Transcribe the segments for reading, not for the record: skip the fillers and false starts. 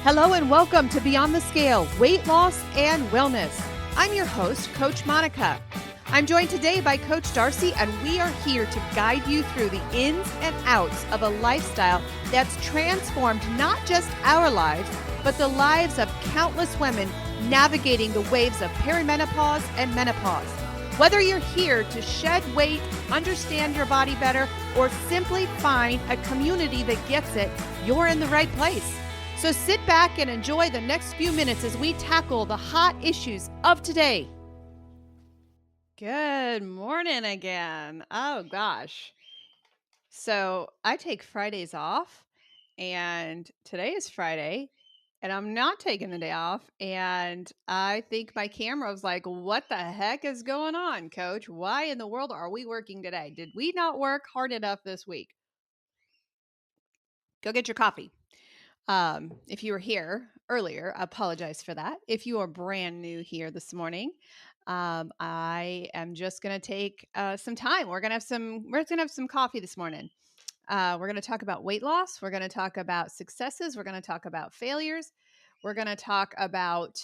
Hello and welcome to Beyond the Scale, Weight Loss and Wellness. I'm your host, Coach Monica. I'm joined today by Coach Darcy, and we are here to guide you through the ins and outs of a lifestyle that's transformed not just our lives, but the lives of countless women navigating the waves of perimenopause and menopause. Whether you're here to shed weight, understand your body better, or simply find a community that gets it, you're in the right place. So sit back and enjoy the next few minutes as we tackle the hot issues of today. Good morning again. Oh gosh. So I take Fridays off, and today is Friday, and I'm not taking the day off. And I think my camera was like, what the heck is going on, Coach? Why in the world are we working today? Did we not work hard enough this week? Go get your coffee. If you were here earlier, I apologize for that. If you are brand new here this morning, I am just going to take some time. We're going to have some coffee this morning. We're going to talk about weight loss. We're going to talk about successes. We're going to talk about failures. We're going to talk about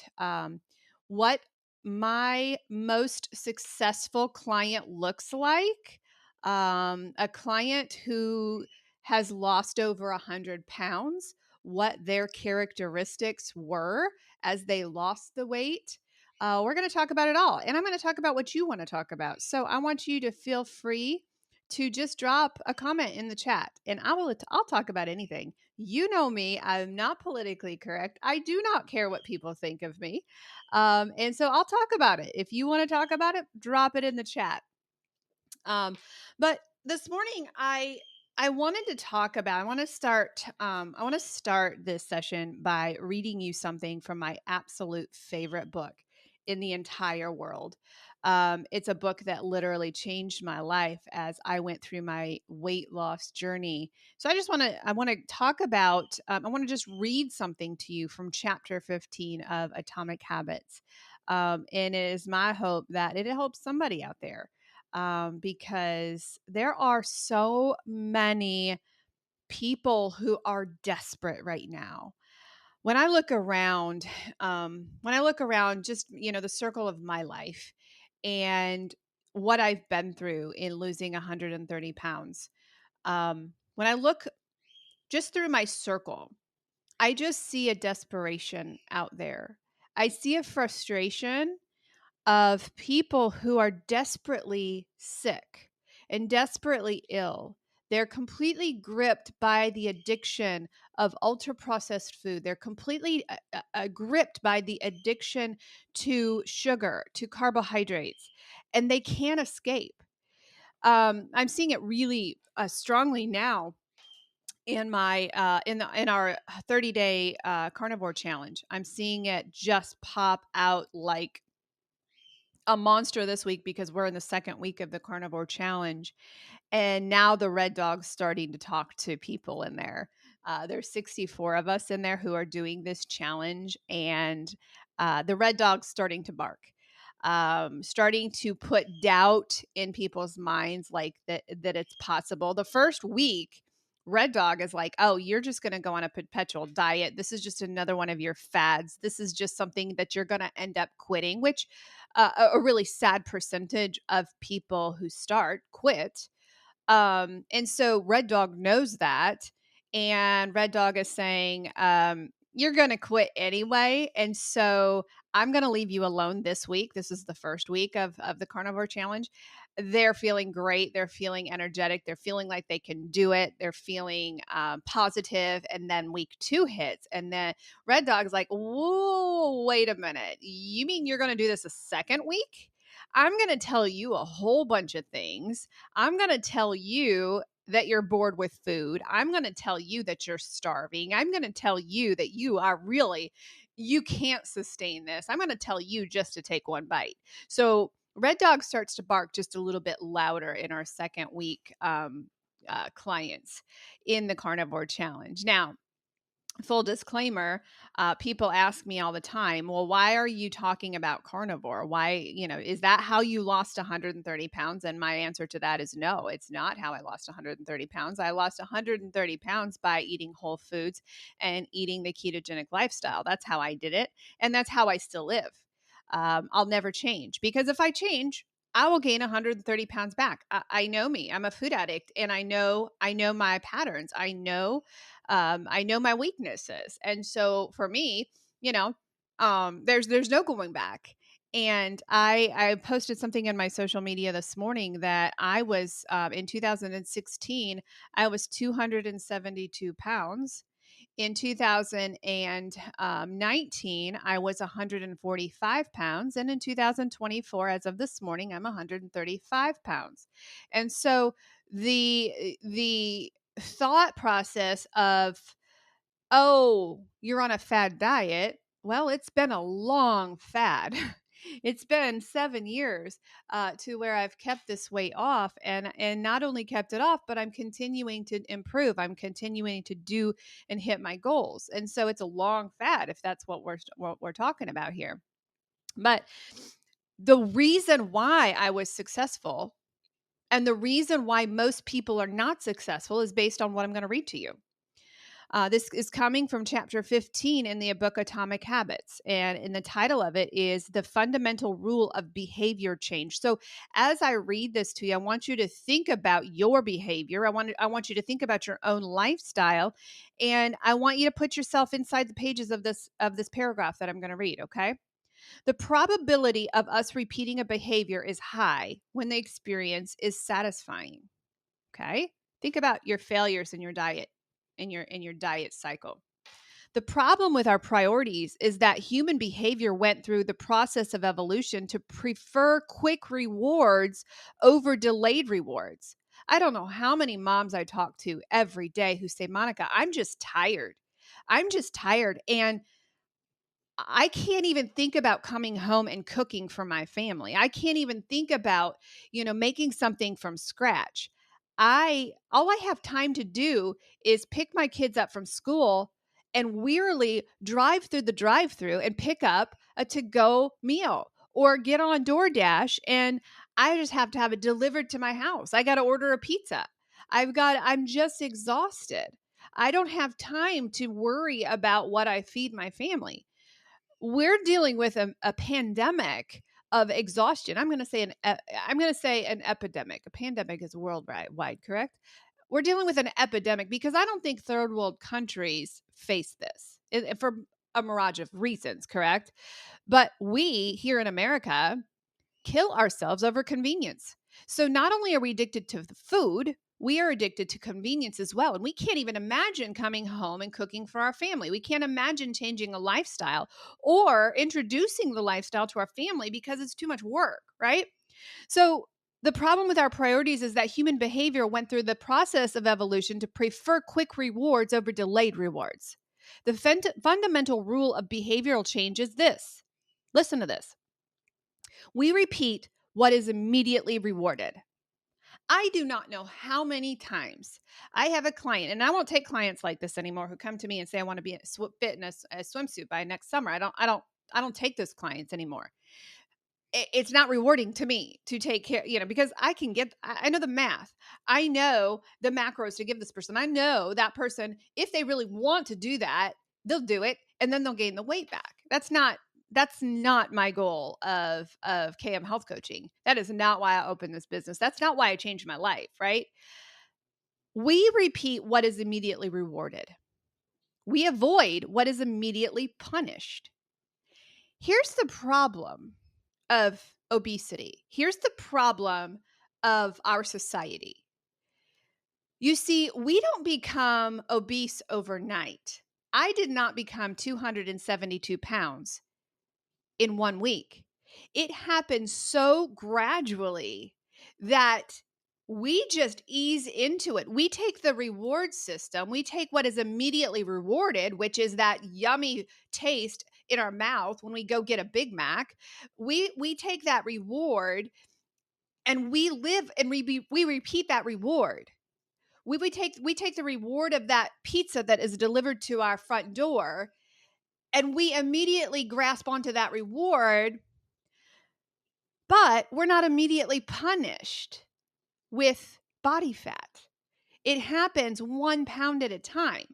what my most successful client looks like. A client who has lost over 100 pounds, what their characteristics were as they lost the weight. We're going to talk about it all. And I'm going to talk about what you want to talk about. So I want you to feel free to just drop a comment in the chat, and I'll talk about anything. You know me, I'm not politically correct. I do not care what people think of me. And so I'll talk about it. If you want to talk about it, drop it in the chat. But this morning I wanted to talk about, I want to start this session by reading you something from my absolute favorite book in the entire world. It's a book that literally changed my life as I went through my weight loss journey. So I want to talk about, I want to just read something to you from chapter 15 of Atomic Habits. And it is my hope that it helps somebody out there, because there are so many people who are desperate right now. When I look around, just the circle of my life and what I've been through in losing 130 pounds. When I look just through my circle, I just see a desperation out there. I see a frustration of people who are desperately sick and desperately ill. They're completely gripped by the addiction of ultra processed food. They're completely gripped by the addiction to sugar, to carbohydrates, and they can't escape. I'm seeing it really strongly now in my in our 30-day carnivore challenge. I'm seeing it just pop out like a monster this week because we're in the second week of the carnivore challenge, and now the red dog's starting to talk to people in there. There's 64 of us in there who are doing this challenge, and the red dog's starting to bark, starting to put doubt in people's minds, like that it's possible. The first week, Red Dog is like, oh, you're just going to go on a perpetual diet. This is just another one of your fads. This is just something that you're going to end up quitting, which a really sad percentage of people who start quit. And so Red Dog knows that. And Red Dog is saying, you're going to quit anyway. And so I'm going to leave you alone this week. This is the first week of the carnivore challenge. They're feeling great. They're feeling energetic. They're feeling like they can do it. They're feeling positive. And then week 2 hits. And then Red Dog's like, whoa, wait a minute. You mean you're going to do this a second week? I'm going to tell you a whole bunch of things. I'm going to tell you that you're bored with food. I'm going to tell you that you're starving. I'm going to tell you that you can't sustain this. I'm going to tell you just to take one bite. So Red Dog starts to bark just a little bit louder in our second week clients in the carnivore challenge. Now, full disclaimer, people ask me all the time, well, why are you talking about carnivore? Why, is that how you lost 130 pounds? And my answer to that is no, it's not how I lost 130 pounds. I lost 130 pounds by eating whole foods and eating the ketogenic lifestyle. That's how I did it. And that's how I still live. I'll never change, because if I change, I will gain 130 pounds back. I know me. I'm a food addict, and I know my patterns. I know my weaknesses. And so for me, there's no going back. And I posted something in my social media this morning that I was, in 2016, I was 272 pounds. In 2019, I was 145 pounds. And in 2024, as of this morning, I'm 135 pounds. And so the thought process of, oh, you're on a fad diet. Well, it's been a long fad. It's been 7 years, to where I've kept this weight off, and not only kept it off, but I'm continuing to improve. I'm continuing to do and hit my goals. And so it's a long fad, if that's what we're talking about here. But the reason why I was successful, and the reason why most people are not successful, is based on what I'm going to read to you. This is coming from chapter 15 in the book Atomic Habits. And in the title of it is The Fundamental Rule of Behavior Change. So as I read this to you, I want you to think about your behavior. I want you to think about your own lifestyle. And I want you to put yourself inside the pages of this paragraph that I'm going to read, okay? The probability of us repeating a behavior is high when the experience is satisfying. Okay? Think about your failures in your diet, in your diet cycle. The problem with our priorities is that human behavior went through the process of evolution to prefer quick rewards over delayed rewards. I don't know how many moms I talk to every day who say, Monica, I'm just tired. I'm just tired. And I can't even think about coming home and cooking for my family. I can't even think about, making something from scratch. All I have time to do is pick my kids up from school and wearily drive through the drive-through and pick up a to-go meal, or get on DoorDash and I just have to have it delivered to my house. I got to order a pizza. I'm just exhausted. I don't have time to worry about what I feed my family. We're dealing with a pandemic of exhaustion. I'm going to say an epidemic. A pandemic is worldwide, correct? We're dealing with an epidemic because I don't think third world countries face this, for a mirage of reasons, correct? But we here in America kill ourselves over convenience. So not only are we addicted to the food, we are addicted to convenience as well. And we can't even imagine coming home and cooking for our family. We can't imagine changing a lifestyle or introducing the lifestyle to our family because it's too much work, right? So the problem with our priorities is that human behavior went through the process of evolution to prefer quick rewards over delayed rewards. The fundamental rule of behavioral change is this. Listen to this. We repeat what is immediately rewarded. I do not know how many times I have a client, and I won't take clients like this anymore who come to me and say, I want to be fit in a swimsuit by next summer. I don't take those clients anymore. It's not rewarding to me to take care, because I know the math. I know the macros to give this person. I know that person, if they really want to do that, they'll do it and then they'll gain the weight back. That's not my goal of KM health coaching. That is not why I opened this business. That's not why I changed my life, right? We repeat what is immediately rewarded. We avoid what is immediately punished. Here's the problem of obesity. Here's the problem of our society. You see, we don't become obese overnight. I did not become 272 pounds in 1 week. It happened so gradually that we just ease into it. We take the reward system, we take what is immediately rewarded, which is that yummy taste in our mouth when we go get a Big Mac. We take that reward and we live and we repeat that reward. we take the reward of that pizza that is delivered to our front door, and we immediately grasp onto that reward, but we're not immediately punished with body fat. It happens 1 pound at a time.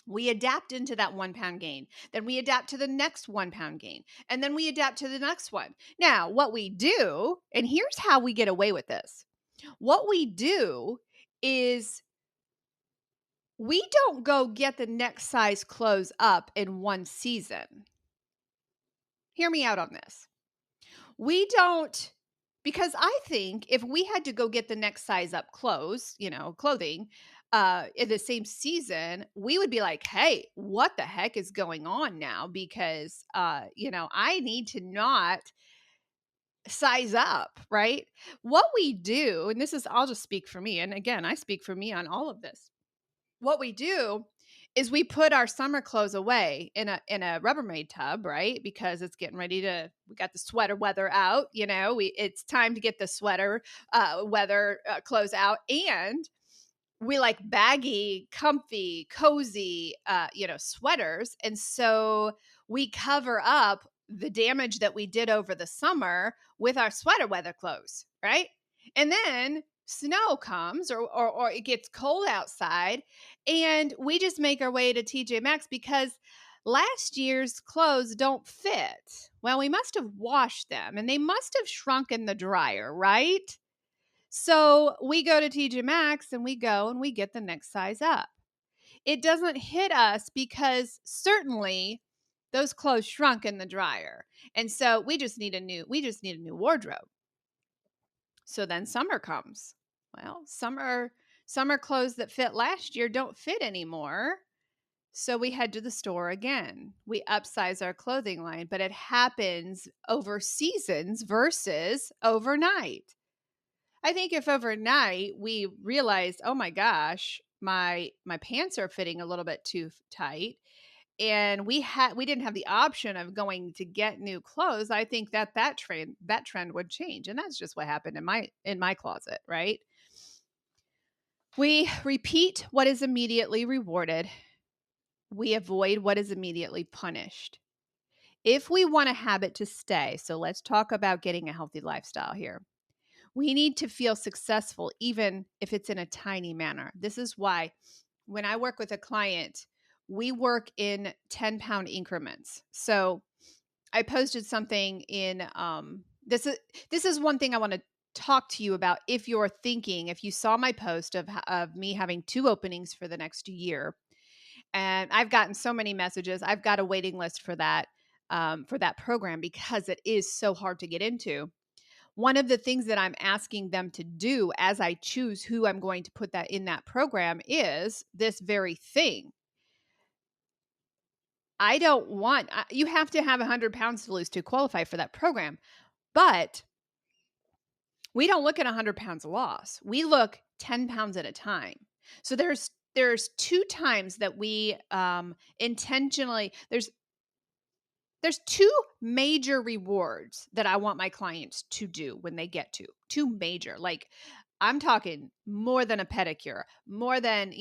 We adapt into that 1 pound gain. Then we adapt to the next 1 pound gain. And then we adapt to the next one. Now, what we do, and here's how we get away with this. What we do is we don't go get the next size clothes up in one season. Hear me out on this. We don't, because I think if we had to go get the next size up clothing, in the same season, we would be like, hey, what the heck is going on now? Because, I need to not size up, right? What we do, and I'll just speak for me. And again, I speak for me on all of this. What we do is we put our summer clothes away in a Rubbermaid tub, right? Because it's getting ready we got the sweater weather out, it's time to get the sweater weather clothes out. And we like baggy, comfy, cozy, sweaters. And so we cover up the damage that we did over the summer with our sweater weather clothes, right? And then snow comes or it gets cold outside, and we just make our way to TJ Maxx because last year's clothes don't fit. Well, we must have washed them and they must have shrunk in the dryer, right? So we go to TJ Maxx and we go and we get the next size up. It doesn't hit us because certainly those clothes shrunk in the dryer. And so we just need a new wardrobe. So then summer comes. Well, summer clothes that fit last year don't fit anymore. So we head to the store again. We upsize our clothing line, but it happens over seasons versus overnight. I think if overnight we realized, oh my gosh, my pants are fitting a little bit too tight, and we didn't have the option of going to get new clothes, I think that trend would change. And that's just what happened in my closet, right? We repeat what is immediately rewarded. We avoid what is immediately punished. If we want a habit to stay, so let's talk about getting a healthy lifestyle here. We need to feel successful, even if it's in a tiny manner. This is why when I work with a client, we work in 10-pound increments. So I posted something in this is one thing I want to talk to you about. If you saw my post of me having 2 openings for the next year, and I've gotten so many messages. I've got a waiting list for that program because it is so hard to get into. One of the things that I'm asking them to do as I choose who I'm going to put that in that program is this very thing. You have to have 100 pounds to lose to qualify for that program, but we don't look at 100 pounds loss. We look 10 pounds at a time. So there's 2 times that we intentionally, there's 2 major rewards that I want my clients to do when they get to 2 major, like I'm talking more than a pedicure, more than,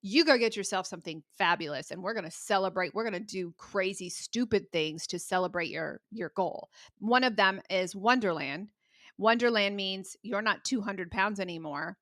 you go get yourself something fabulous and we're going to celebrate. We're going to do crazy, stupid things to celebrate your goal. One of them is Wonderland. Wonderland means you're not 200 pounds anymore.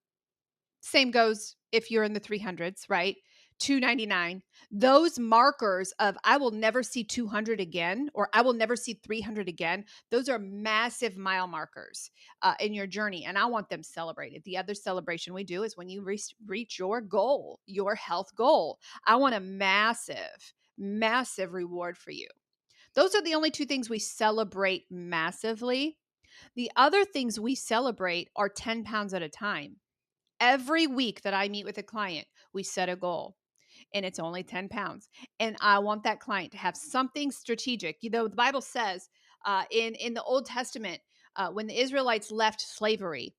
Same goes if you're in the 300s, right? $299. Those markers of I will never see 200 again, or I will never see 300 again. Those are massive mile markers in your journey, and I want them celebrated. The other celebration we do is when you reach your goal, your health goal. I want a massive, massive reward for you. Those are the only 2 things we celebrate massively. The other things we celebrate are 10 pounds at a time. Every week that I meet with a client, we set a goal and it's only 10 pounds. And I want that client to have something strategic. The Bible says in the Old Testament, when the Israelites left slavery,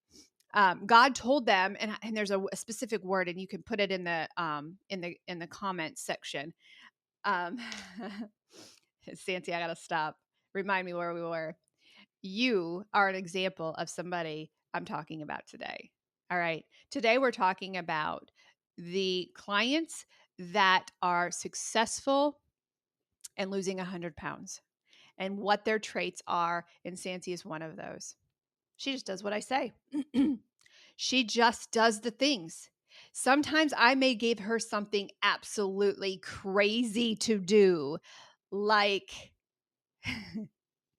God told them, and there's a specific word, and you can put it in the comments section. Santi, I gotta stop. Remind me where we were. You are an example of somebody I'm talking about today. All right. Today we're talking about the clients that are successful and losing 100 pounds and what their traits are. And Santi is one of those. She just does what I say. She just does the things. Sometimes I may give her something absolutely crazy to do, like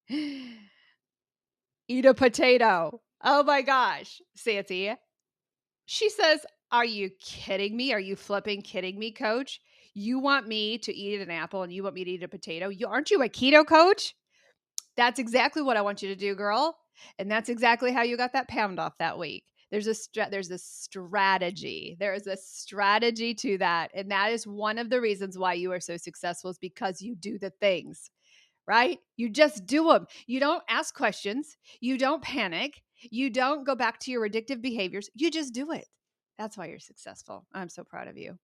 eat a potato. Oh my gosh, Santi. She says, "Are you kidding me? Are you flipping kidding me, coach? You want me to eat an apple and you want me to eat a potato? Aren't you a keto coach?" That's exactly what I want you to do, girl. And that's exactly how you got that pound off that week. There's a strategy. There is a strategy to that. And that is one of the reasons why you are so successful, is because you do the things, right? You just do them. You don't ask questions. You don't panic. You don't go back to your addictive behaviors. You just do it. That's why you're successful. I'm so proud of you.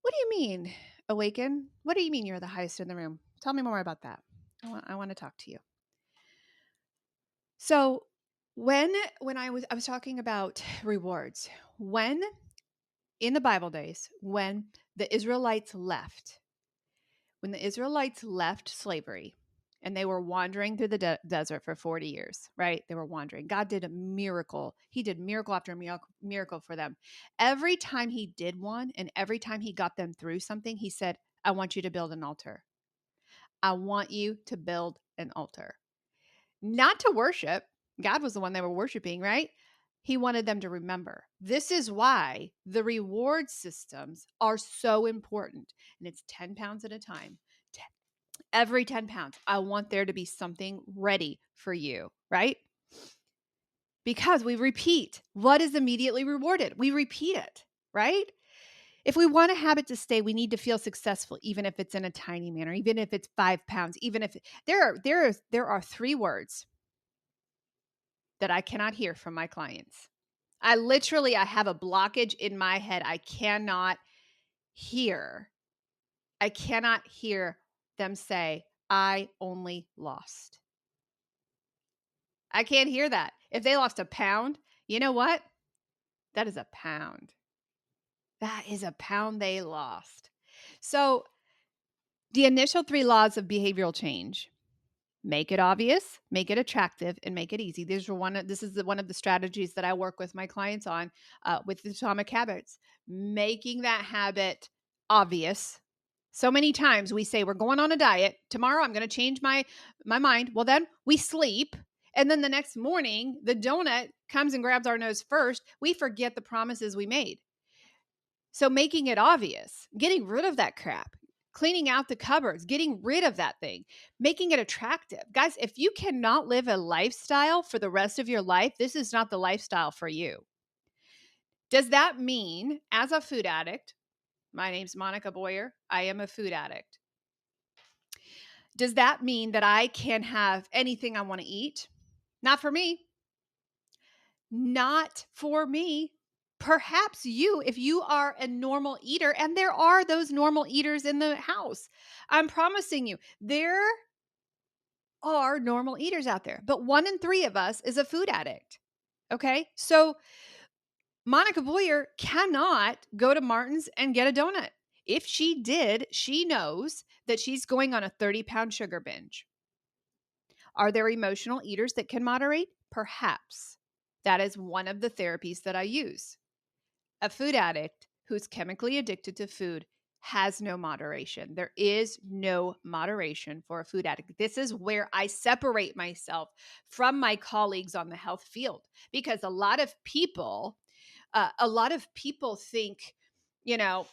What do you mean, awaken? What do you mean you're the highest in the room? Tell me more about that. I want to talk to you. So when I was talking about rewards, when in the Bible days, when the Israelites left, when the Israelites left slavery and they were wandering through the desert for 40 years, right? They were wandering. God did a miracle. He did miracle after miracle for them. Every time he did one and every time he got them through something, he said, "I want you to build an altar. I want you to build an altar." Not to worship. God was the one they were worshiping, right? He wanted them to remember. This is why the reward systems are so important. And it's 10 pounds at a time. Every 10 pounds, I want there to be something ready for you, right? Because we repeat what is immediately rewarded. We repeat it, right? If we want a habit to stay, we need to feel successful, even if it's in a tiny manner, even if it's 5 pounds, even if there are 3 words that I cannot hear from my clients. I have a blockage in my head. Hear. I cannot hear them say, "I only lost." I can't hear that. If they lost a pound, you know what? That is a pound. That is a pound they lost. So the initial 3 laws of behavioral change: make it obvious, make it attractive, and make it easy. This is one of the strategies that I work with my clients on with the Atomic Habits. Making that habit obvious. So many times we say we're going on a diet. Tomorrow I'm going to change my mind. Well, then we sleep. And then the next morning, the donut comes and grabs our nose first. We forget the promises we made. So making it obvious, getting rid of that crap, cleaning out the cupboards, getting rid of that thing, making it attractive. Guys, if you cannot live a lifestyle for the rest of your life, this is not the lifestyle for you. Does that mean, as a food addict, my name's Monica Boyer, I am a food addict. Does that mean that I can have anything I want to eat? Not for me. Not for me. Perhaps you, if you are a normal eater, and there are those normal eaters in the house, I'm promising you, there are normal eaters out there, but 1 in 3 of us is a food addict. Okay. So Monica Boyer cannot go to Martin's and get a donut. If she did, she knows that she's going on a 30-pound sugar binge. Are there emotional eaters that can moderate? Perhaps. That is one of the therapies that I use. A food addict who's chemically addicted to food has no moderation. There is no moderation for a food addict. This is where I separate myself from my colleagues on the health field, because a lot of people think, you know,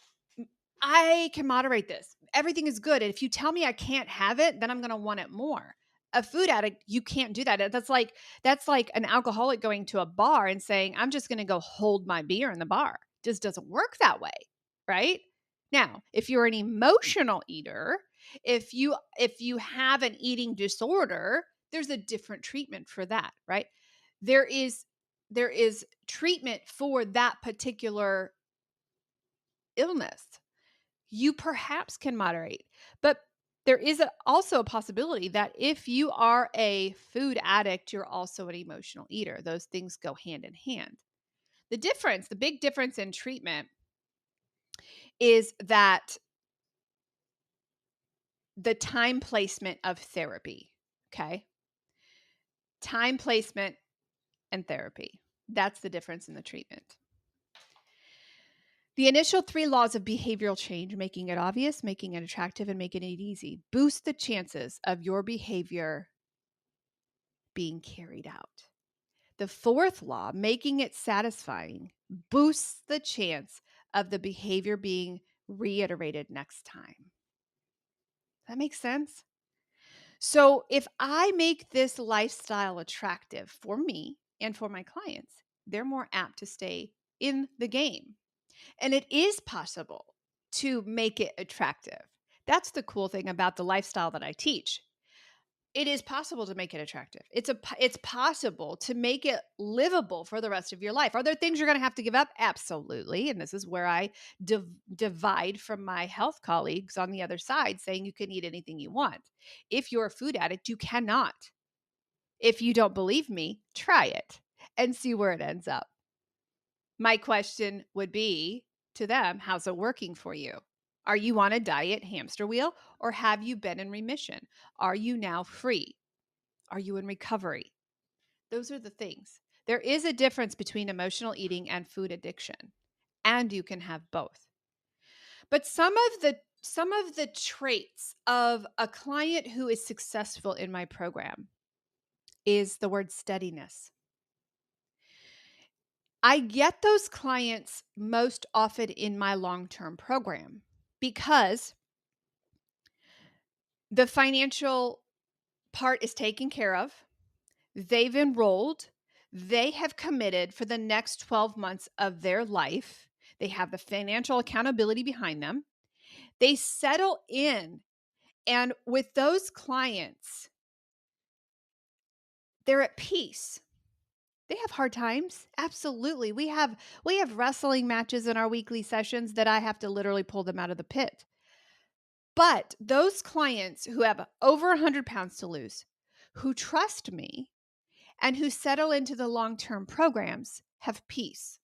I can moderate this. Everything is good. And if you tell me I can't have it, then I'm going to want it more. A food addict, you can't do that. That's like an alcoholic going to a bar and saying, "I'm just going to go hold my beer in the bar." Just doesn't work that way, right? Now, if you're an emotional eater, if you have an eating disorder, there's a different treatment for that, right? There is treatment for that particular illness. You perhaps can moderate, but there is also a possibility that if you are a food addict, you're also an emotional eater. Those things go hand in hand. The big difference in treatment is that the time placement of therapy, okay? Time placement and therapy. That's the difference in the treatment. The initial 3 laws of behavioral change, making it obvious, making it attractive, and making it easy, boost the chances of your behavior being carried out. The 4th law, making it satisfying, boosts the chance of the behavior being reiterated next time. That makes sense? So if I make this lifestyle attractive for me and for my clients, they're more apt to stay in the game. And it is possible to make it attractive. That's the cool thing about the lifestyle that I teach. It is possible to make it attractive. It's possible to make it livable for the rest of your life. Are there things you're going to have to give up? Absolutely. And this is where I divide from my health colleagues on the other side, saying you can eat anything you want. If you're a food addict, you cannot. If you don't believe me, try it and see where it ends up. My question would be to them, how's it working for you? Are you on a diet hamster wheel, or have you been in remission? Are you now free? Are you in recovery? Those are the things. There is a difference between emotional eating and food addiction, and you can have both. But some of the traits of a client who is successful in my program is the word steadiness. I get those clients most often in my long-term program because the financial part is taken care of. They've enrolled. They have committed for the next 12 months of their life. They have the financial accountability behind them. They settle in. And with those clients, they're at peace. They have hard times. Absolutely. We have wrestling matches in our weekly sessions that I have to literally pull them out of the pit. But those clients who have over 100 pounds to lose, who trust me, and who settle into the long-term programs have peace.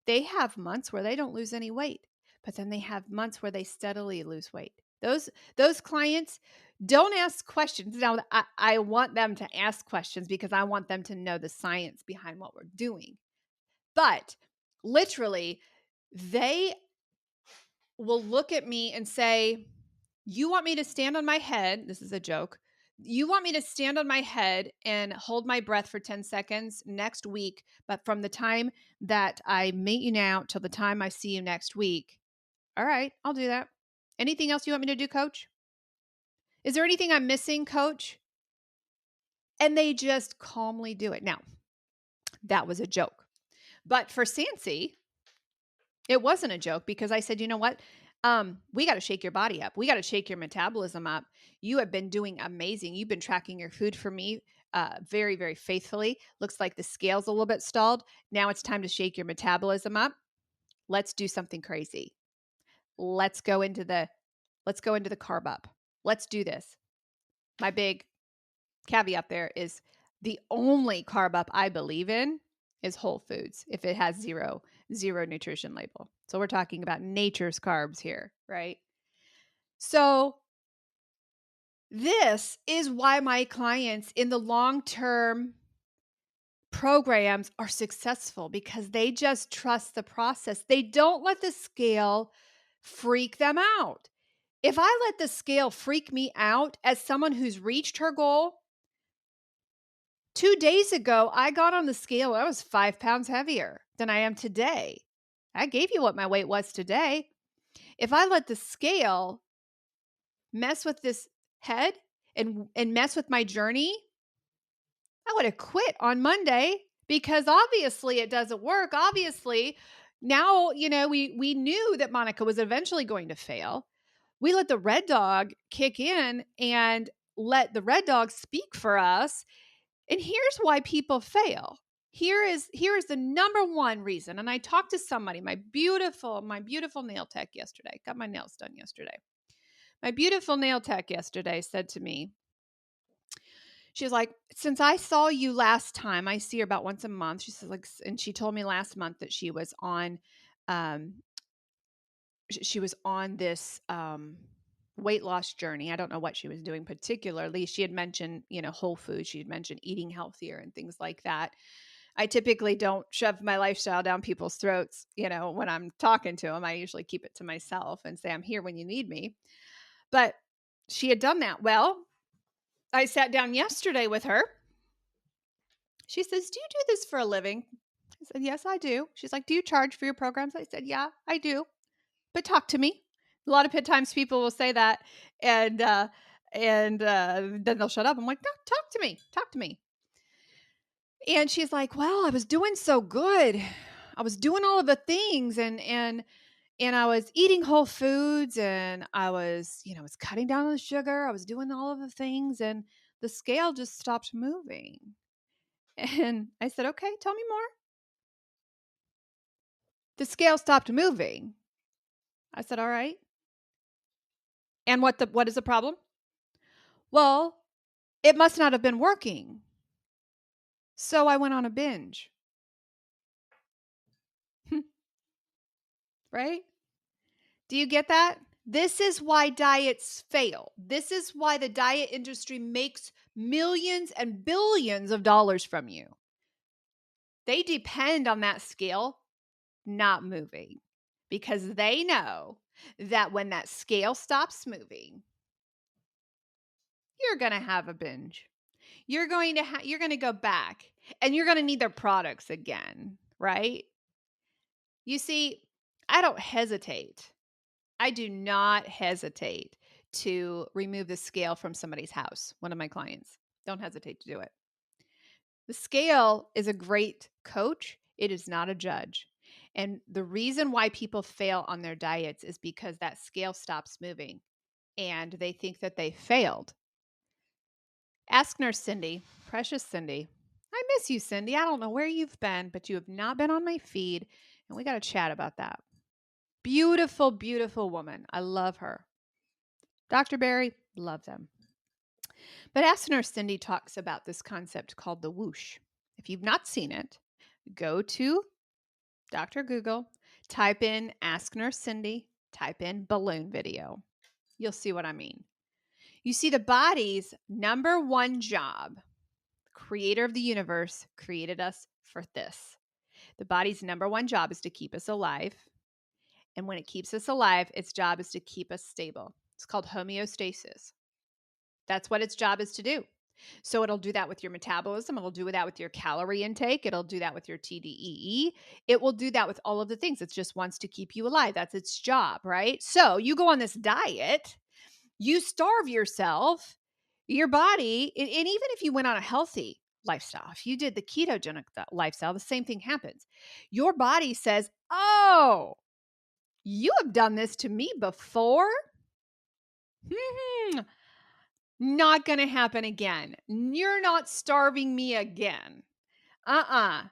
They have months where they don't lose any weight, but then they have months where they steadily lose weight. Those clients don't ask questions. Now, I want them to ask questions because I want them to know the science behind what we're doing. But literally, they will look at me and say, you want me to stand on my head? This is a joke. You want me to stand on my head and hold my breath for 10 seconds next week, but from the time that I meet you now till the time I see you next week. All right, I'll do that. Anything else you want me to do, coach? Is there anything I'm missing, coach? And they just calmly do it. Now, that was a joke. But for Sancy, it wasn't a joke because I said, you know what? We got to shake your body up. We got to shake your metabolism up. You have been doing amazing. You've been tracking your food for me very, very faithfully. Looks like the scale's a little bit stalled. Now it's time to shake your metabolism up. Let's do something crazy. Let's go into the carb up. Let's do this. My big caveat there is the only carb up I believe in is whole foods if it has zero nutrition label. So we're talking about nature's carbs here, right? So this is why my clients in the long-term programs are successful, because they just trust the process. They don't let the scale freak them out. If I let the scale freak me out as someone who's reached her goal, 2 days ago, I got on the scale. I was 5 pounds heavier than I am today. I gave you what my weight was today. If I let the scale mess with this head and mess with my journey, I would have quit on Monday, because obviously it doesn't work. Obviously, now, we knew that Monica was eventually going to fail. We let the red dog kick in and let the red dog speak for us. And here's why people fail. Here is the number one reason. And I talked to somebody, my beautiful nail tech yesterday. Got my nails done yesterday. My beautiful nail tech yesterday said to me, She's like, since I saw you last time, I see her about once a month. She says, like, and she told me last month that um, she was on this weight loss journey. I don't know what she was doing particularly. She had mentioned, whole foods. She had mentioned eating healthier and things like that. I typically don't shove my lifestyle down people's throats, when I'm talking to them. I usually keep it to myself and say, I'm here when you need me. But she had done that. Well, I sat down yesterday with her. She says, do you do this for a living? I said, yes, I do. She's like, do you charge for your programs? I said, yeah, I do. But talk to me. A lot of times people will say that and then they'll shut up. I'm like, no, talk to me. Talk to me. And she's like, well, I was doing so good. I was doing all of the things and I was eating whole foods and I was, I was cutting down on the sugar. I was doing all of the things and the scale just stopped moving. And I said, okay, tell me more. The scale stopped moving. I said, all right. And what is the problem? Well, it must not have been working. So I went on a binge. Right? Do you get that? This is why diets fail. This is why the diet industry makes millions and billions of dollars from you. They depend on that scale not moving because they know that when that scale stops moving, you're going to have a binge. You're going to go back and you're going to need their products again, right? You see, I don't hesitate. I do not hesitate to remove the scale from somebody's house, one of my clients. Don't hesitate to do it. The scale is a great coach. It is not a judge. And the reason why people fail on their diets is because that scale stops moving and they think that they failed. Ask Nurse Cindy, precious Cindy. I miss you, Cindy. I don't know where you've been, but you have not been on my feed. And we got to chat about that. Beautiful, beautiful woman. I love her. Dr. Barry, love them. But Ask Nurse Cindy talks about this concept called the whoosh. If you've not seen it, go to Dr. Google, type in Ask Nurse Cindy, type in balloon video. You'll see what I mean. You see, the body's number one job, creator of the universe created us for this. The body's number one job is to keep us alive. And when it keeps us alive, its job is to keep us stable. It's called homeostasis. That's what its job is to do. So it'll do that with your metabolism. It'll do that with your calorie intake. It'll do that with your TDEE. It will do that with all of the things. It just wants to keep you alive. That's its job, right? So you go on this diet, you starve yourself, your body, and even if you went on a healthy lifestyle, if you did the ketogenic lifestyle, the same thing happens. Your body says, oh, you have done this to me before? Not going to happen again. You're not starving me again. I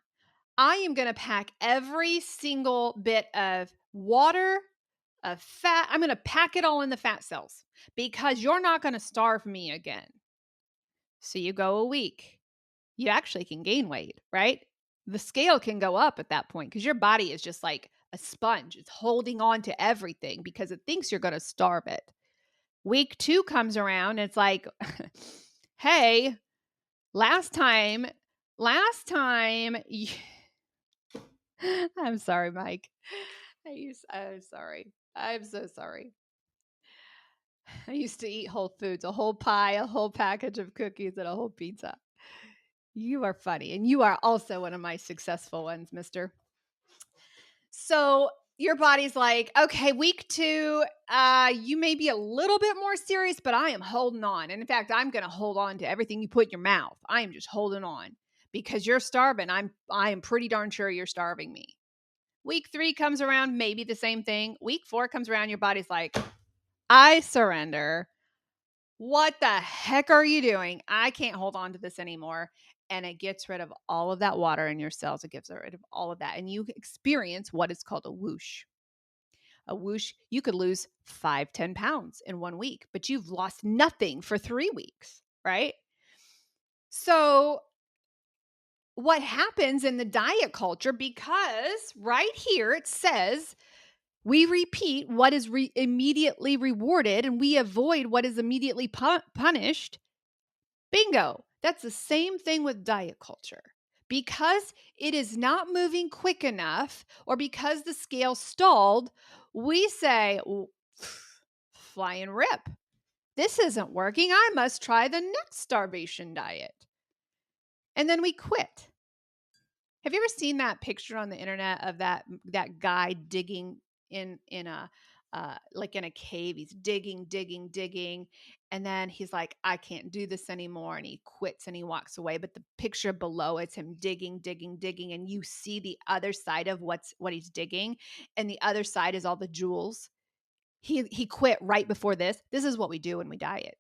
am going to pack every single bit of water, of fat. I'm going to pack it all in the fat cells because you're not going to starve me again. So you go a week. You actually can gain weight, right? The scale can go up at that point because your body is just like a sponge. It's holding on to everything because it thinks you're going to starve it. Week 2 comes around. And it's like, hey, last time, I'm sorry, Mike. I'm sorry. I'm so sorry. I used to eat whole foods, a whole pie, a whole package of cookies, and a whole pizza. You are funny. And you are also one of my successful ones, mister. So your body's like, okay, week 2, you may be a little bit more serious, but I am holding on. And in fact, I'm going to hold on to everything you put in your mouth. I am just holding on because you're starving. I am pretty darn sure you're starving me. Week 3 comes around, maybe the same thing. Week 4 comes around, your body's like, I surrender. What the heck are you doing? I can't hold on to this anymore. And it gets rid of all of that water in your cells. It gets rid of all of that. And you experience what is called a whoosh. A whoosh, you could lose 5-10 pounds in 1 week, but you've lost nothing for 3 weeks, right? So, what happens in the diet culture, because right here it says we repeat what is immediately rewarded and we avoid what is immediately punished. Bingo. That's the same thing with diet culture. Because it is not moving quick enough or because the scale stalled, we say, fly and rip. This isn't working. I must try the next starvation diet. And then we quit. Have you ever seen that picture on the internet of that guy digging in a like in a cave? He's digging, and then he's like, I can't do this anymore, and he quits and he walks away. But the picture below, it's him digging, and you see the other side of what he's digging, and the other side is all the jewels. He quit right before this. This is what we do when we diet.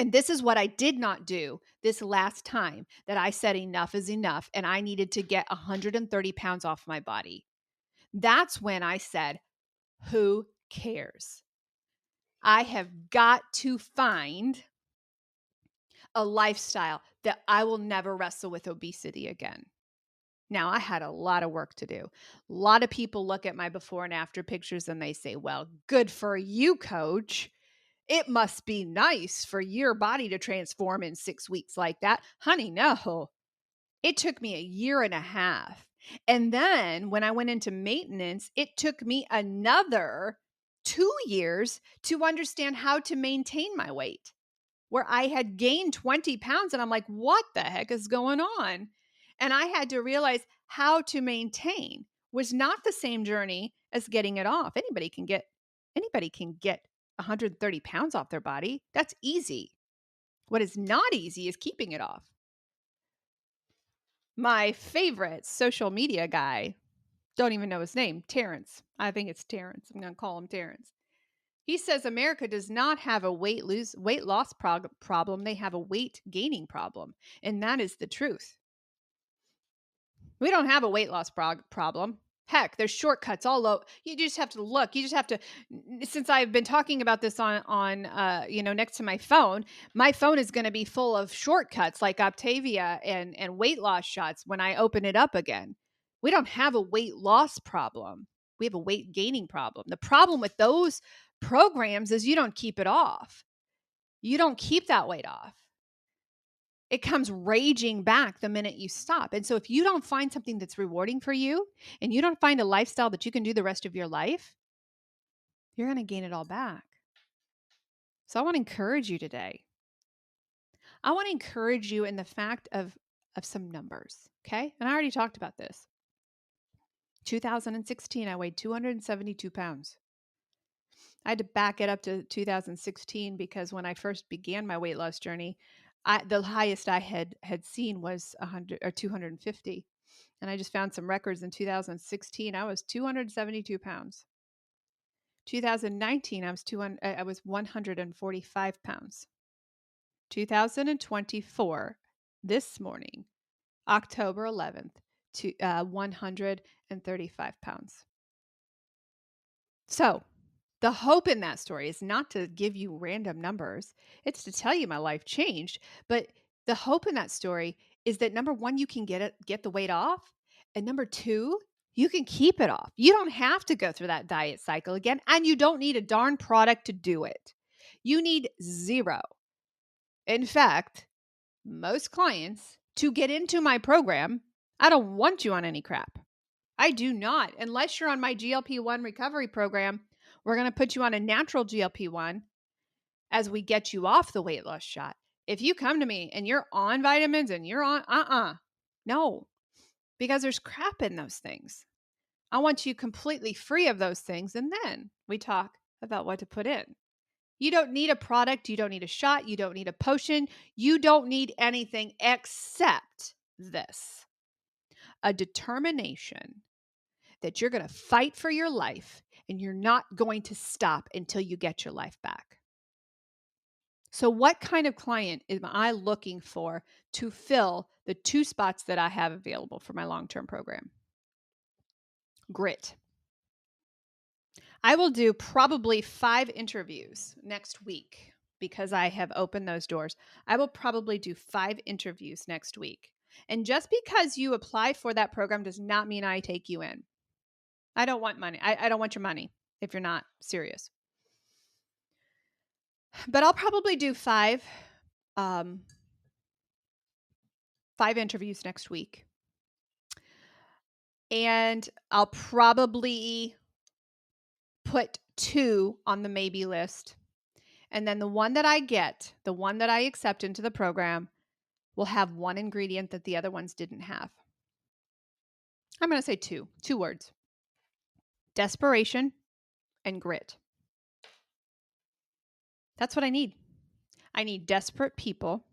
And this is what I did not do this last time that I said enough is enough and I needed to get 130 pounds off my body. That's when I said, who cares? I have got to find a lifestyle that I will never wrestle with obesity again. Now, I had a lot of work to do. A lot of people look at my before and after pictures and they say, well, good for you, coach. It must be nice for your body to transform in 6 weeks like that. Honey, no. It took me a year and a half. And then when I went into maintenance, it took me another 2 years to understand how to maintain my weight, where I had gained 20 pounds. And I'm like, what the heck is going on? And I had to realize how to maintain was not the same journey as getting it off. Anybody can get 130 pounds off their body. That's easy. What is not easy is keeping it off. My favorite social media guy, don't even know his name, Terrence. I think it's Terrence. I'm going to call him Terrence. He says America does not have a weight loss problem. They have a weight gaining problem. And that is the truth. We don't have a weight loss problem. Heck, there's shortcuts all over. You just have to look. You just have to. Since I've been talking about this on next to my phone is going to be full of shortcuts like Optavia and weight loss shots when I open it up again. We don't have a weight loss problem. We have a weight gaining problem. The problem with those programs is you don't keep it off. You don't keep that weight off. It comes raging back the minute you stop. And so if you don't find something that's rewarding for you and you don't find a lifestyle that you can do the rest of your life, you're going to gain it all back. So I want to encourage you today. I want to encourage you in the fact of some numbers, okay? And I already talked about this. 2016, I weighed 272 pounds. I had to back it up to 2016 because when I first began my weight loss journey, the highest I had seen was 100 or 250. And I just found some records in 2016. I was 272 pounds. 2019, I was 145 pounds. 2024, this morning, October 11th, to 135 pounds. So the hope in that story is not to give you random numbers. It's to tell you my life changed. But the hope in that story is that number one, you can get the weight off. And number two, you can keep it off. You don't have to go through that diet cycle again. And you don't need a darn product to do it. You need zero. In fact, most clients to get into my program, I don't want you on any crap. I do not. Unless you're on my GLP-1 recovery program, we're going to put you on a natural GLP-1 as we get you off the weight loss shot. If you come to me and you're on vitamins and you're on, no, because there's crap in those things. I want you completely free of those things. And then we talk about what to put in. You don't need a product. You don't need a shot. You don't need a potion. You don't need anything except this: a determination that you're going to fight for your life and you're not going to stop until you get your life back. So what kind of client am I looking for to fill the 2 spots that I have available for my long-term program? Grit. I will do probably 5 interviews next week. because I have opened those doors. I will probably do 5 interviews next week. And just because you apply for that program does not mean I take you in. I don't want money. I don't want your money if you're not serious. But I'll probably do 5 interviews next week. And I'll probably put 2 on the maybe list. And then the one that I get, the one that I accept into the program, will have one ingredient that the other ones didn't have. I'm going to say 2 words: desperation and grit. That's what I need. I need desperate people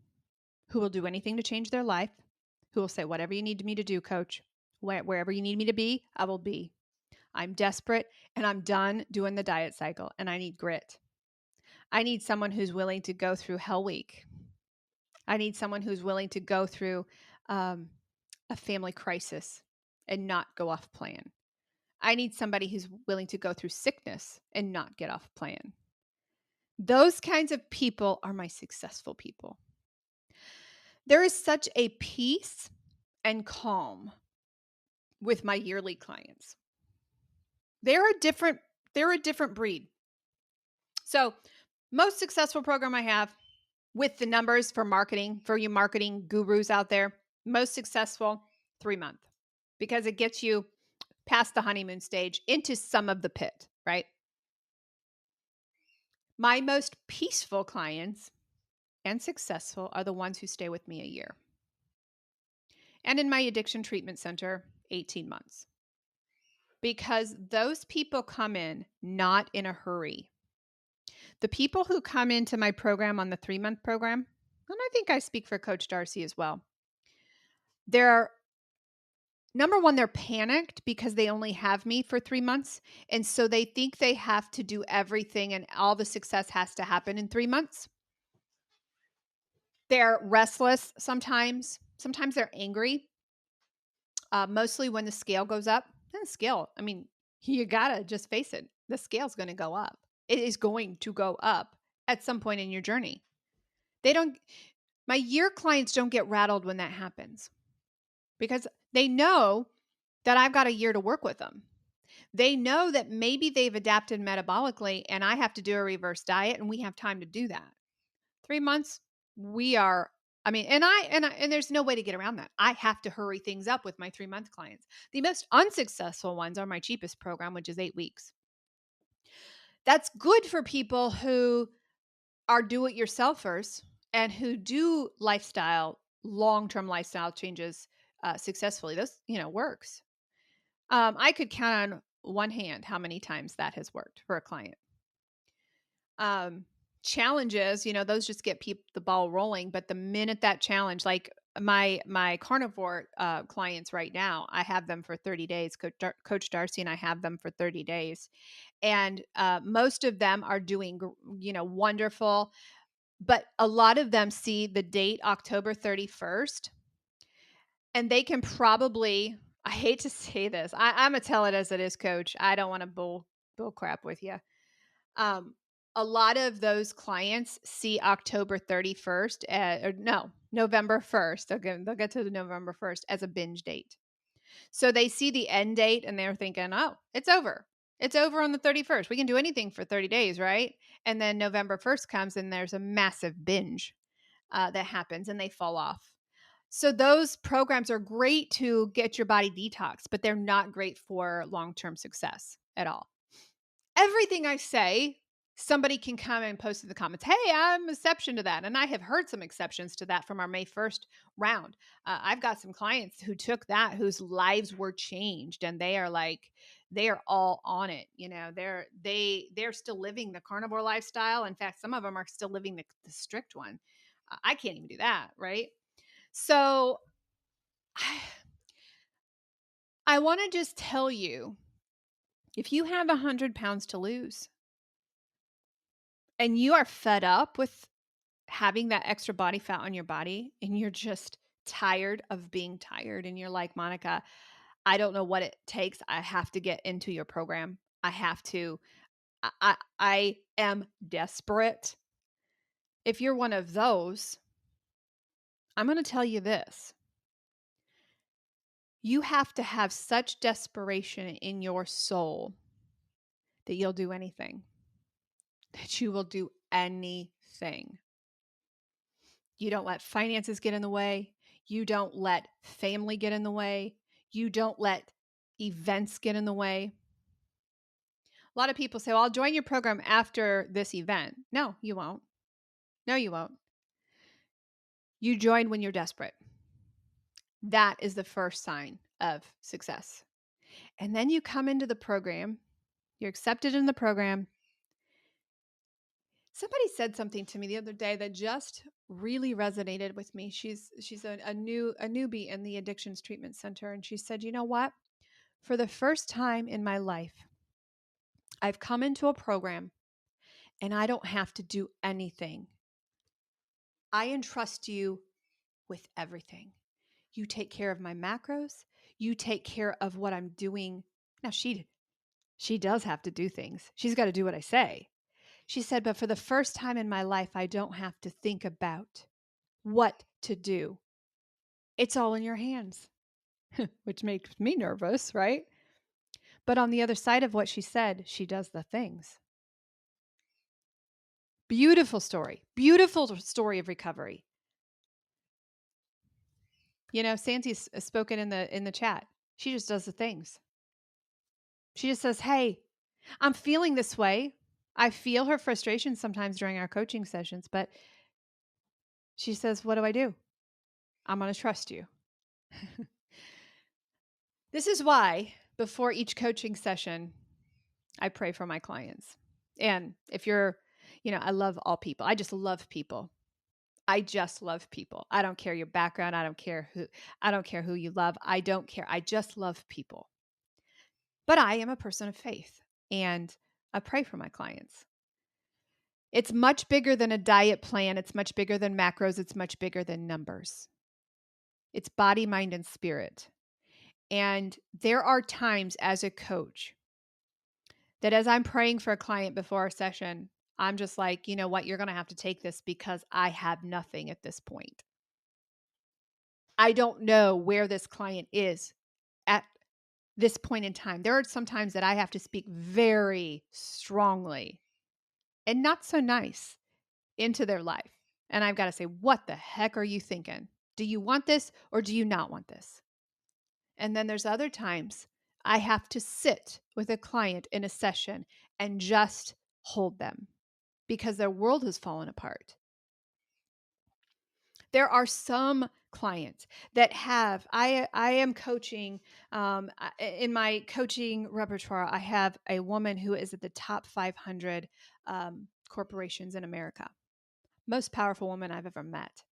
who will do anything to change their life, who will say, whatever you need me to do, coach, wherever you need me to be, I will be. I'm desperate and I'm done doing the diet cycle, and I need grit. I need someone who's willing to go through Hell Week. I need someone who's willing to go through a family crisis and not go off plan. I need somebody who's willing to go through sickness and not get off plan. Those kinds of people are my successful people. There is such a peace and calm with my yearly clients. They're a different breed. So, most successful program I have with the numbers for marketing, for you marketing gurus out there, most successful 3-month, because it gets you past the honeymoon stage into some of the pit, right? My most peaceful clients and successful are the ones who stay with me a year. And in my addiction treatment center, 18 months. Because those people come in not in a hurry. The people who come into my program on the 3-month program, and I think I speak for Coach Darcy as well, they're number one, they're panicked because they only have me for 3 months. And so they think they have to do everything and all the success has to happen in 3 months. They're restless sometimes. Sometimes they're angry. Mostly when the scale goes up. And the scale, I mean, you gotta just face it. The scale's going to go up. It is going to go up at some point in your journey. My year clients don't get rattled when that happens because they know that I've got a year to work with them. They know that maybe they've adapted metabolically and I have to do a reverse diet and we have time to do that. 3 months, we are, I mean, and there's no way to get around that. I have to hurry things up with my 3-month clients. The most unsuccessful ones are my cheapest program, which is 8 weeks. That's good for people who are do-it-yourselfers and who do long-term lifestyle changes successfully. This, works. I could count on one hand how many times that has worked for a client. Challenges, those just get the ball rolling. But the minute that challenge, like my carnivore clients right now, I have them for 30 days. Coach Darcy and I have them for 30 days. And most of them are doing, wonderful. But a lot of them see the date October 31st. And they can probably, I hate to say this, I'm going to tell it as it is, Coach. I don't want to bull crap with you. A lot of those clients see October 31st, November 1st. They'll get to the November 1st as a binge date. So they see the end date and they're thinking, oh, it's over. It's over on the 31st. We can do anything for 30 days, right? And then November 1st comes and there's a massive binge that happens and they fall off. So those programs are great to get your body detox, but they're not great for long-term success at all. Everything I say, somebody can come and post in the comments, hey, I'm an exception to that. And I have heard some exceptions to that from our May 1st round. I've got some clients who took that, whose lives were changed, and they are all on it. They're still living the carnivore lifestyle. In fact, some of them are still living the strict one. I can't even do that, right? So I want to just tell you, if you have 100 pounds to lose and you are fed up with having that extra body fat on your body and you're just tired of being tired and you're like, Monica, I don't know what it takes. I have to get into your program. I have to. I am desperate. If you're one of those, I'm going to tell you this. You have to have such desperation in your soul that you'll do anything, that you will do anything. You don't let finances get in the way. You don't let family get in the way. You don't let events get in the way. A lot of people say, well, I'll join your program after this event. No, you won't. No, you won't. You join when you're desperate. That is the first sign of success. And then you come into the program, you're accepted in the program. Somebody said something to me the other day that just really resonated with me. She's a newbie in the addictions treatment center, and she said, "You know what? For the first time in my life, I've come into a program and I don't have to do anything. I entrust you with everything. You take care of my macros. You take care of what I'm doing." Now she does have to do things. She's got to do what I say. She said, "But for the first time in my life, I don't have to think about what to do. It's all in your hands," which makes me nervous, right? But on the other side of what she said, she does the things. Beautiful story. Beautiful story of recovery. You know, Sandy's spoken in the chat. She just does the things. She just says, "Hey, I'm feeling this way." I feel her frustration sometimes during our coaching sessions, but she says, "What do I do? I'm going to trust you." This is why before each coaching session, I pray for my clients. And if you're, I love all people. I just love people. I just love people. I don't care your background. I don't care who you love. I don't care. I just love people. But I am a person of faith and I pray for my clients. It's much bigger than a diet plan. It's much bigger than macros. It's much bigger than numbers. It's body, mind, and spirit. And there are times as a coach that as I'm praying for a client before a session, I'm just like, you know what? You're going to have to take this because I have nothing at this point. I don't know where this client is at this point in time. There are some times that I have to speak very strongly and not so nice into their life. And I've got to say, what the heck are you thinking? Do you want this or do you not want this? And then there's other times I have to sit with a client in a session and just hold them because their world has fallen apart. There are some clients that have, I am coaching, in my coaching repertoire, I have a woman who is at the top 500 corporations in America. Most powerful woman I've ever met.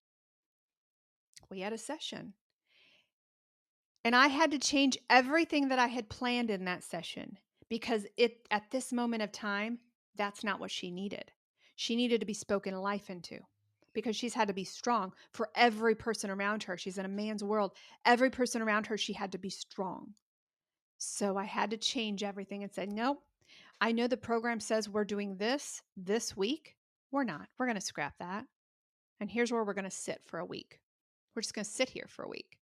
We had a session. And I had to change everything that I had planned in that session because at this moment of time, that's not what she needed. She needed to be spoken life into because she's had to be strong for every person around her. She's in a man's world. Every person around her, she had to be strong. So I had to change everything and say, nope, I know the program says we're doing this week. We're not. We're going to scrap that. And here's where we're going to sit for a week. We're just going to sit here for a week.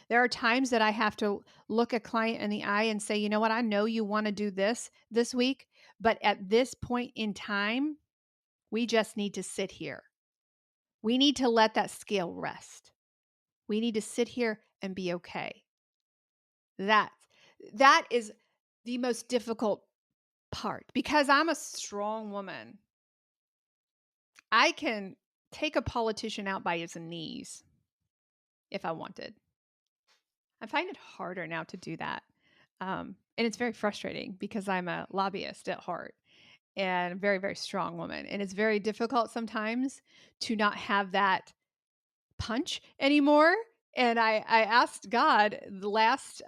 There are times that I have to look a client in the eye and say, you know what? I know you want to do this week, but at this point in time, we just need to sit here. We need to let that scale rest. We need to sit here and be okay. That is the most difficult part because I'm a strong woman. I can take a politician out by his knees if I wanted. I find it harder now to do that. And it's very frustrating because I'm a lobbyist at heart and a very, very strong woman. And it's very difficult sometimes to not have that punch anymore. And I asked God the last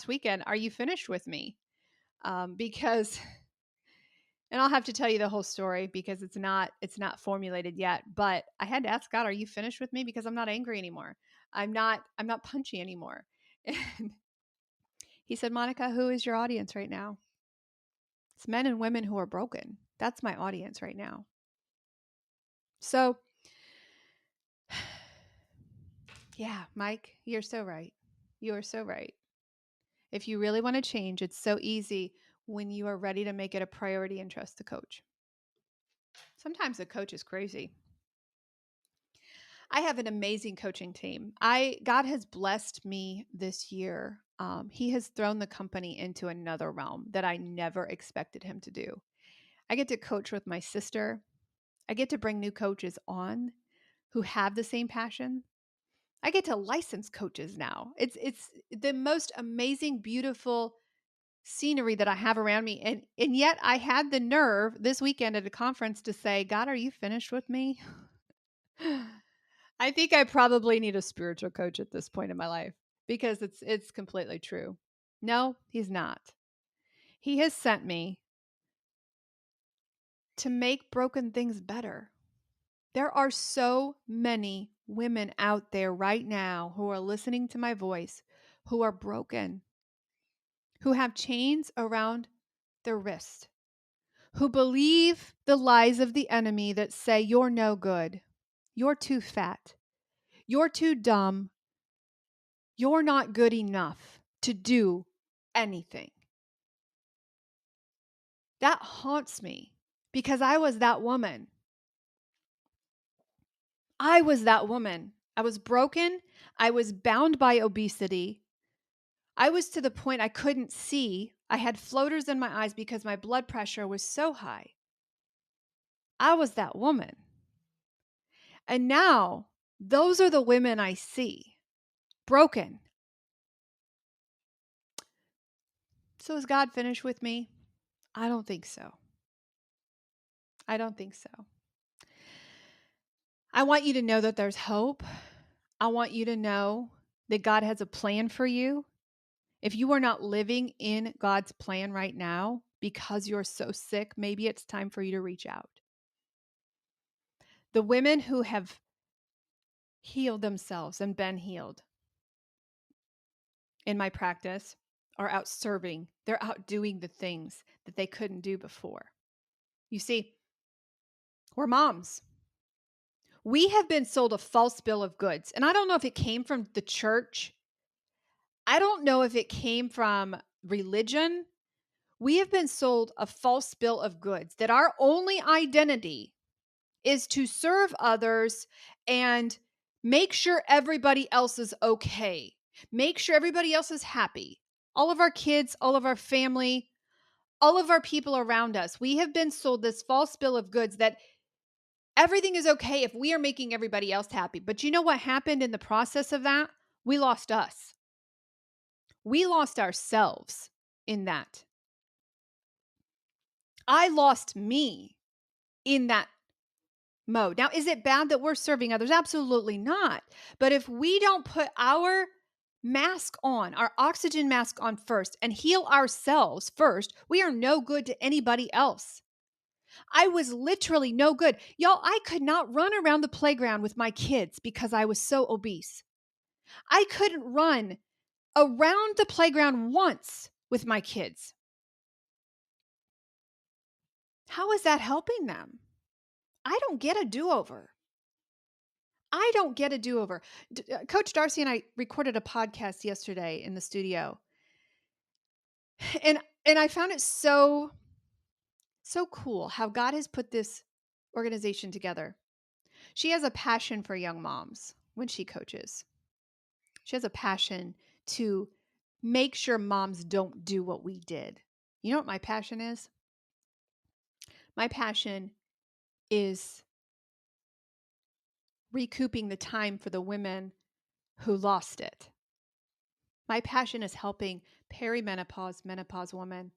weekend, "Are you finished with me?" Because, and I'll have to tell you the whole story because it's not formulated yet. But I had to ask God, "Are you finished with me?" Because I'm not angry anymore. I'm not punchy anymore. And he said, "Monica, who is your audience right now?" It's men and women who are broken. That's my audience right now. So, yeah, Mike, you're so right. You are so right. If you really want to change, it's so easy when you are ready to make it a priority and trust the coach. Sometimes the coach is crazy. I have an amazing coaching team. God has blessed me this year. He has thrown the company into another realm that I never expected him to do. I get to coach with my sister. I get to bring new coaches on who have the same passion. I get to license coaches now. It's the most amazing, beautiful scenery that I have around me. And yet I had the nerve this weekend at a conference to say, God, are you finished with me? I think I probably need a spiritual coach at this point in my life because it's completely true. No, he's not. He has sent me to make broken things better. There are so many women out there right now who are listening to my voice who are broken, who have chains around their wrist, who believe the lies of the enemy that say you're no good, you're too fat, you're too dumb, you're not good enough to do anything. That haunts me because I was that woman. I was that woman. I was broken. I was bound by obesity. I was to the point I couldn't see. I had floaters in my eyes because my blood pressure was so high. I was that woman. And now those are the women I see broken. So is God finished with me? I don't think so. I don't think so. I want you to know that there's hope. I want you to know that God has a plan for you. If you are not living in God's plan right now because you're so sick, maybe it's time for you to reach out. The women who have healed themselves and been healed in my practice are out serving. They're out doing the things that they couldn't do before. You see, we're moms. We have been sold a false bill of goods. And I don't know if it came from the church. I don't know if it came from religion. We have been sold a false bill of goods that our only identity is to serve others and make sure everybody else is okay. Make sure everybody else is happy. All of our kids, all of our family, all of our people around us. We have been sold this false bill of goods that everything is okay if we are making everybody else happy. But you know what happened in the process of that? We lost us. We lost ourselves in that. I lost me in that mode. Now, is it bad that we're serving others? Absolutely not. But if we don't put our mask on, our oxygen mask on first, and heal ourselves first, we are no good to anybody else. I was literally no good. Y'all, I could not run around the playground with my kids because I was so obese. I couldn't run around the playground once with my kids. How is that helping them? I don't get a do-over. I don't get a do-over. Coach Darcy and I recorded a podcast yesterday in the studio. And I found it so cool how God has put this organization together. She has a passion for young moms when she coaches. She has a passion to make sure moms don't do what we did. You know what my passion is? My passion is recouping the time for the women who lost it. My passion is helping perimenopause, menopause women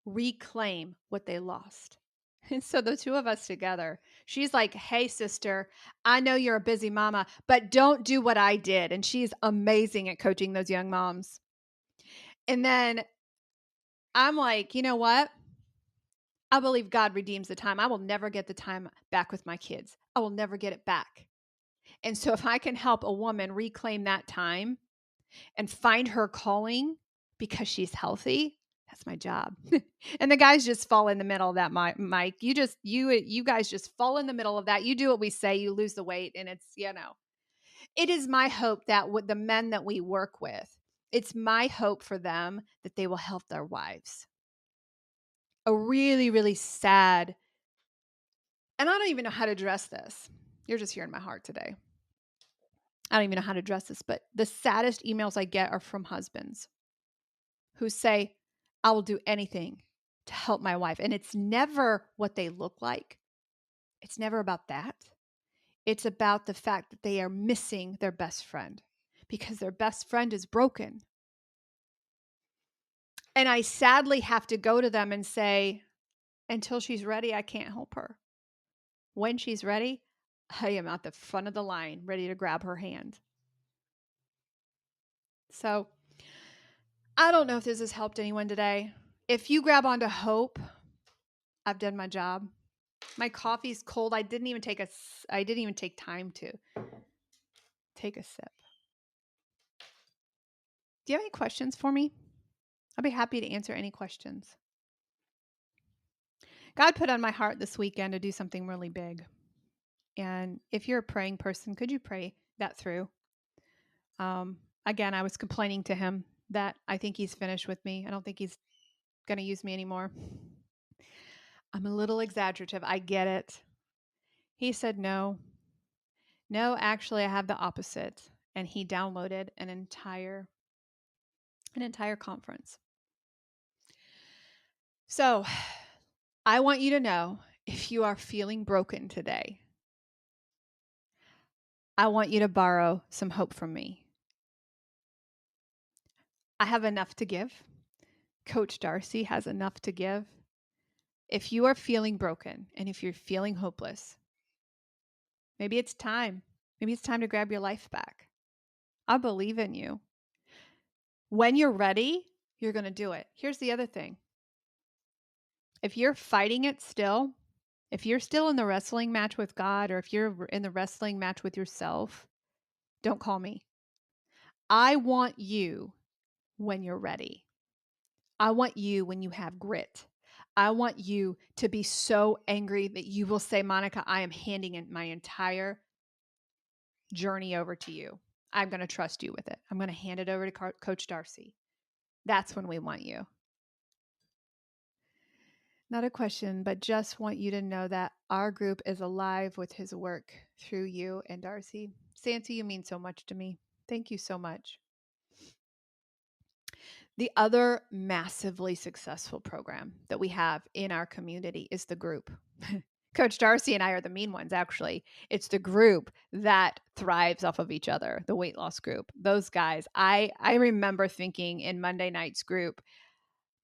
reclaim what they lost. And so the two of us together, she's like, hey, sister, I know you're a busy mama, but don't do what I did. And she's amazing at coaching those young moms. And then I'm like, you know what? I believe God redeems the time. I will never get the time back with my kids. I will never get it back. And so if I can help a woman reclaim that time and find her calling because she's healthy, That's my job. And the guys just fall in the middle of that, Mike. You guys just fall in the middle of that. You do what we say, you lose the weight, and it is my hope that with the men that we work with, it's my hope for them that they will help their wives. A really, really sad, and I don't even know how to address this. You're just hearing my heart today. I don't even know how to address this, but the saddest emails I get are from husbands who say, I will do anything to help my wife. And it's never what they look like. It's never about that. It's about the fact that they are missing their best friend because their best friend is broken. And I sadly have to go to them and say, until she's ready, I can't help her. When she's ready, I am at the front of the line, ready to grab her hand. So I don't know if this has helped anyone today. If you grab onto hope, I've done my job. My coffee's cold. I didn't even take time to take a sip. Do you have any questions for me? I'll be happy to answer any questions. God put on my heart this weekend to do something really big. And if you're a praying person, could you pray that through? Again, I was complaining to him that I think he's finished with me. I don't think he's going to use me anymore. I'm a little exaggerative. I get it. He said, no, actually, I have the opposite. And he downloaded an entire conference. So I want you to know, if you are feeling broken today, I want you to borrow some hope from me. I have enough to give. Coach Darcy has enough to give. If you are feeling broken and if you're feeling hopeless, maybe it's time. Maybe it's time to grab your life back. I believe in you. When you're ready, you're going to do it. Here's the other thing. If you're fighting it still, if you're still in the wrestling match with God, or if you're in the wrestling match with yourself, don't call me. I want you when you're ready. I want you when you have grit. I want you to be so angry that you will say, Monica, I am handing in my entire journey over to you. I'm going to trust you with it. I'm going to hand it over to Coach Darcy. That's when we want you. Not a question, but just want you to know that our group is alive with his work through you and Darcy. Santi, you mean so much to me. Thank you so much. The other massively successful program that we have in our community is the group. Coach Darcy and I are the mean ones, actually. It's the group that thrives off of each other, the weight loss group. Those guys, I remember thinking in Monday night's group,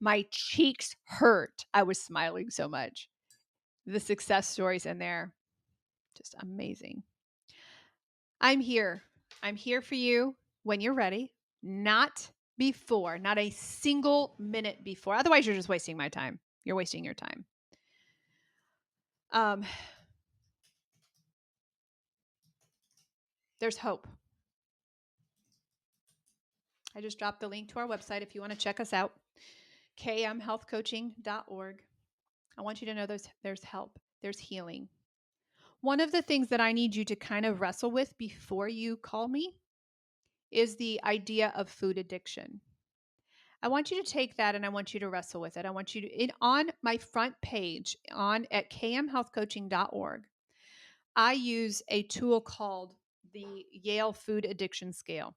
my cheeks hurt. I was smiling so much. The success stories in there, just amazing. I'm here. I'm here for you when you're ready, not before, not a single minute before. Otherwise, you're just wasting my time. You're wasting your time. There's hope. I just dropped the link to our website if you want to check us out, kmhealthcoaching.org. I want you to know there's help. There's healing. One of the things that I need you to kind of wrestle with before you call me is the idea of food addiction. I want you to take that and I want you to wrestle with it. I want you to, on my front page at kmhealthcoaching.org, I use a tool called the Yale Food Addiction Scale,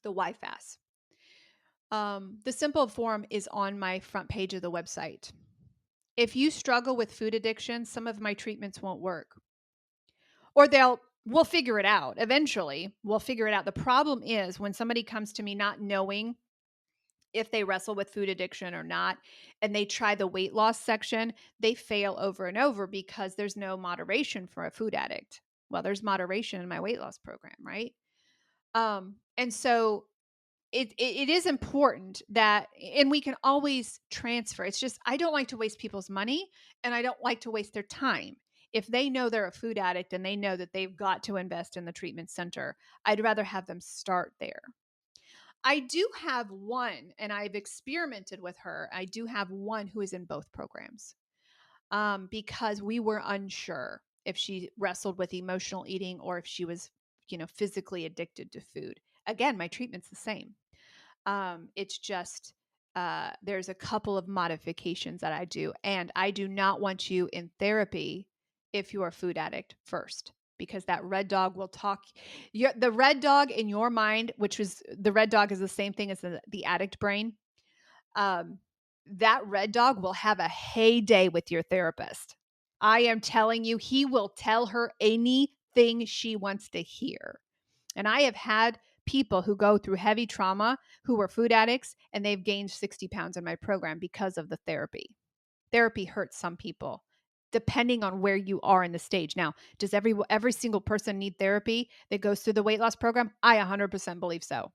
the YFAS. The simple form is on my front page of the website. If you struggle with food addiction, some of my treatments won't work. Or we'll figure it out. Eventually, we'll figure it out. The problem is when somebody comes to me not knowing if they wrestle with food addiction or not, and they try the weight loss section, they fail over and over because there's no moderation for a food addict. Well, there's moderation in my weight loss program, right? And so it is important that, and we can always transfer. It's just, I don't like to waste people's money and I don't like to waste their time. If they know they're a food addict and they know that they've got to invest in the treatment center, I'd rather have them start there. I do have one, and I've experimented with her. I do have one who is in both programs, because we were unsure if she wrestled with emotional eating or if she was, physically addicted to food. Again, my treatment's the same. It's just there's a couple of modifications that I do, and I do not want you in therapy if you're a food addict first, because that red dog will talk. The red dog in your mind, which was the red dog, is the same thing as the addict brain. Um, that red dog will have a heyday with your therapist. I am telling you, he will tell her anything she wants to hear. And I have had people who go through heavy trauma who were food addicts, and they've gained 60 pounds in my program because of the therapy. Therapy hurts some people depending on where you are in the stage. Now, does every single person need therapy that goes through the weight loss program? I 100% believe so.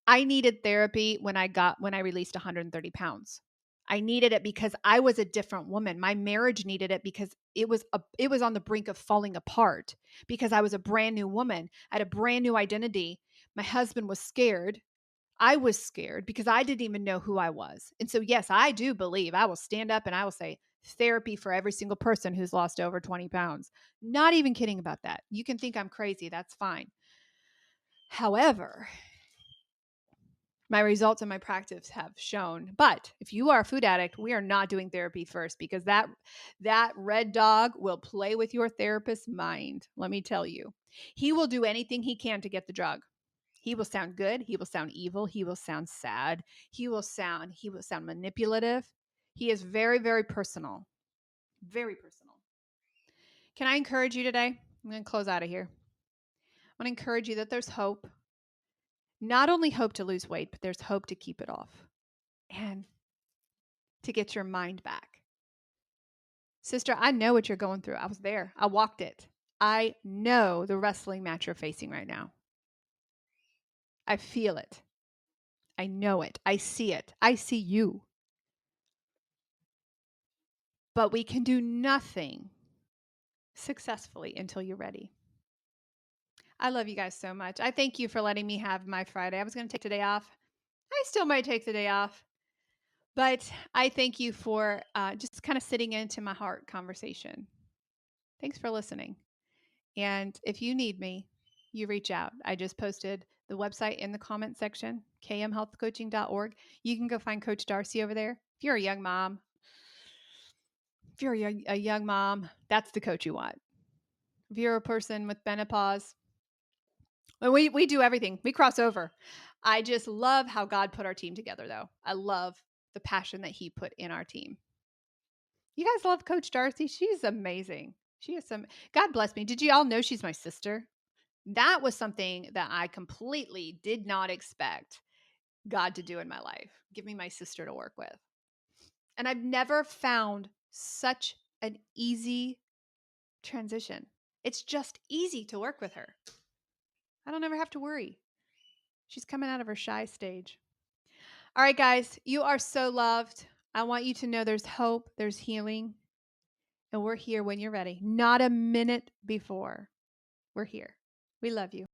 I needed therapy when I released 130 pounds. I needed it because I was a different woman. My marriage needed it because it was on the brink of falling apart because I was a brand new woman. I had a brand new identity. My husband was scared. I was scared because I didn't even know who I was. And so yes, I do believe I will stand up and I will say therapy for every single person who's lost over 20 pounds. Not even kidding about that. You can think I'm crazy. That's fine. However, my results and my practice have shown. But if you are a food addict, we are not doing therapy first because that red dog will play with your therapist's mind. Let me tell you. He will do anything he can to get the drug. He will sound good, he will sound evil, he will sound sad, he will sound manipulative. He is very, very personal. Very personal. Can I encourage you today? I'm going to close out of here. I want to encourage you that there's hope. Not only hope to lose weight, but there's hope to keep it off. And to get your mind back. Sister, I know what you're going through. I was there. I walked it. I know the wrestling match you're facing right now. I feel it. I know it. I see it. I see you. But we can do nothing successfully until you're ready. I love you guys so much. I thank you for letting me have my Friday. I was going to take today off. I still might take the day off. But I thank you for just kind of sitting into my heart conversation. Thanks for listening. And if you need me, you reach out. I just posted the website in the comment section, kmhealthcoaching.org. You can go find Coach Darcy over there. If you're a young mom, that's the coach you want. If you're a person with menopause, we do everything. We cross over. I just love how God put our team together, though. I love the passion that he put in our team. You guys love Coach Darcy. She's amazing. She is some. God bless me. Did you all know she's my sister? That was something that I completely did not expect God to do in my life. Give me my sister to work with. And I've never found such an easy transition. It's just easy to work with her. I don't ever have to worry. She's coming out of her shy stage. All right, guys, you are so loved. I want you to know there's hope, there's healing, and we're here when you're ready. Not a minute before. We're here. We love you.